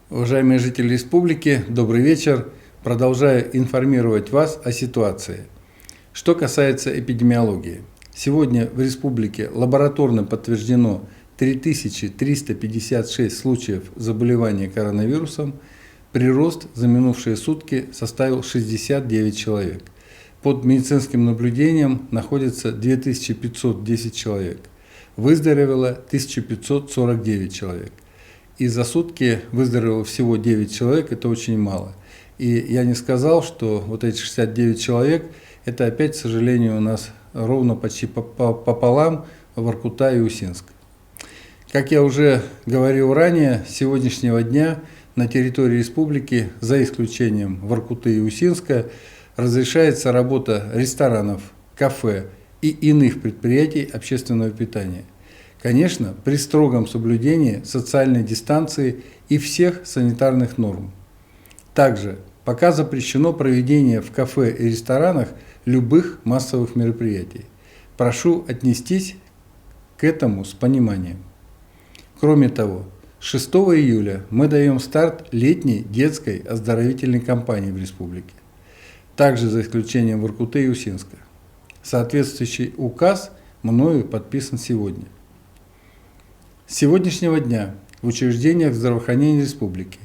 Уважаемые жители республики, добрый вечер. Продолжаю информировать вас о ситуации. Что касается эпидемиологии. Сегодня в республике лабораторно подтверждено 3356 случаев заболевания коронавирусом. Прирост за минувшие сутки составил 69 человек. Под медицинским наблюдением находится 2510 человек. Выздоровело 1549 человек. И за сутки выздоровело всего 9 человек, это очень мало. И я не сказал, что вот эти 69 человек, это опять, к сожалению, у нас ровно почти пополам Воркута и Усинск. Как я уже говорил ранее, с сегодняшнего дня на территории республики, за исключением Воркуты и Усинска, разрешается работа ресторанов, кафе и иных предприятий общественного питания. Конечно, при строгом соблюдении социальной дистанции и всех санитарных норм. Также пока запрещено проведение в кафе и ресторанах любых массовых мероприятий. Прошу отнестись к этому с пониманием. Кроме того, 6 июля мы даем старт летней детской оздоровительной кампании в республике. Также за исключением Воркуты и Усинска. Соответствующий указ мною подписан сегодня. С сегодняшнего дня в учреждениях здравоохранения республики,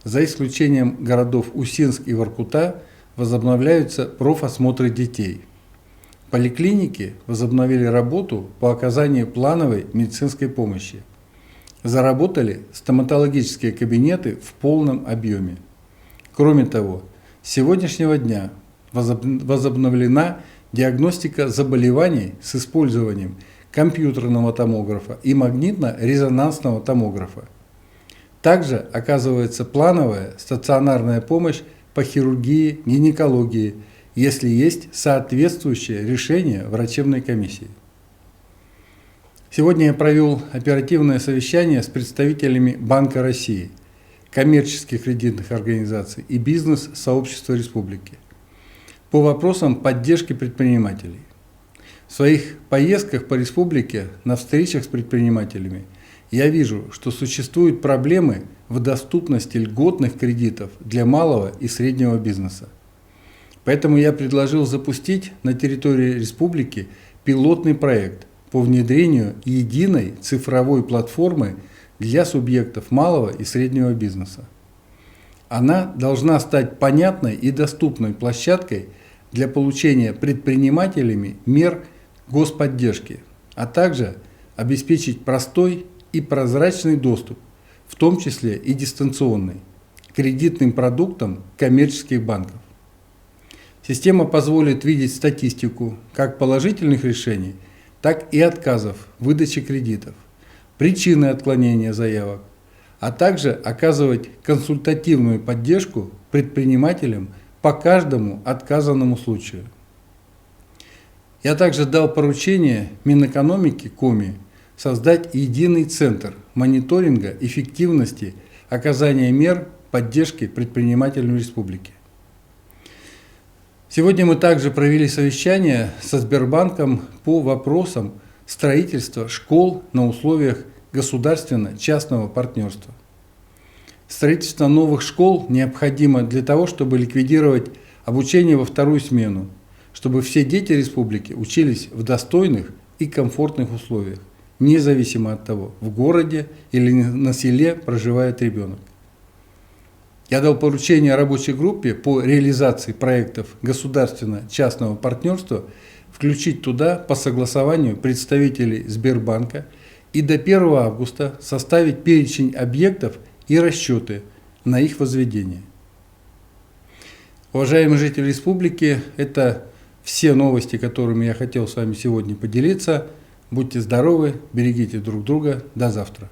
за исключением городов Усинск и Воркута, возобновляются профосмотры детей. Поликлиники возобновили работу по оказанию плановой медицинской помощи. Заработали стоматологические кабинеты в полном объеме. Кроме того, с сегодняшнего дня возобновлена диагностика заболеваний с использованием компьютерного томографа и магнитно-резонансного томографа. Также оказывается плановая стационарная помощь по хирургии, гинекологии, если есть соответствующее решение врачебной комиссии. Сегодня я провел оперативное совещание с представителями Банка России, коммерческих кредитных организаций и бизнес-сообщества республики по вопросам поддержки предпринимателей. В своих поездках по республике на встречах с предпринимателями я вижу, что существуют проблемы в доступности льготных кредитов для малого и среднего бизнеса. Поэтому я предложил запустить на территории республики пилотный проект по внедрению единой цифровой платформы для субъектов малого и среднего бизнеса. Она должна стать понятной и доступной площадкой для получения предпринимателями мер господдержки, а также обеспечить простой и прозрачный доступ, в том числе и дистанционный, к кредитным продуктам коммерческих банков. Система позволит видеть статистику как положительных решений, так и отказов в выдаче кредитов, причины отклонения заявок, а также оказывать консультативную поддержку предпринимателям по каждому отказанному случаю. Я также дал поручение Минэкономики КОМИ создать единый центр мониторинга эффективности оказания мер поддержки предпринимателям республики. Сегодня мы также провели совещание со Сбербанком по вопросам строительства школ на условиях государственно-частного партнерства. Строительство новых школ необходимо для того, чтобы ликвидировать обучение во вторую смену, чтобы все дети республики учились в достойных и комфортных условиях, независимо от того, в городе или на селе проживает ребенок. Я дал поручение рабочей группе по реализации проектов государственно-частного партнерства включить туда по согласованию представителей Сбербанка и до 1 августа составить перечень объектов и расчеты на их возведение. Уважаемые жители республики, это все новости, которыми я хотел с вами сегодня поделиться. Будьте здоровы, берегите друг друга. До завтра.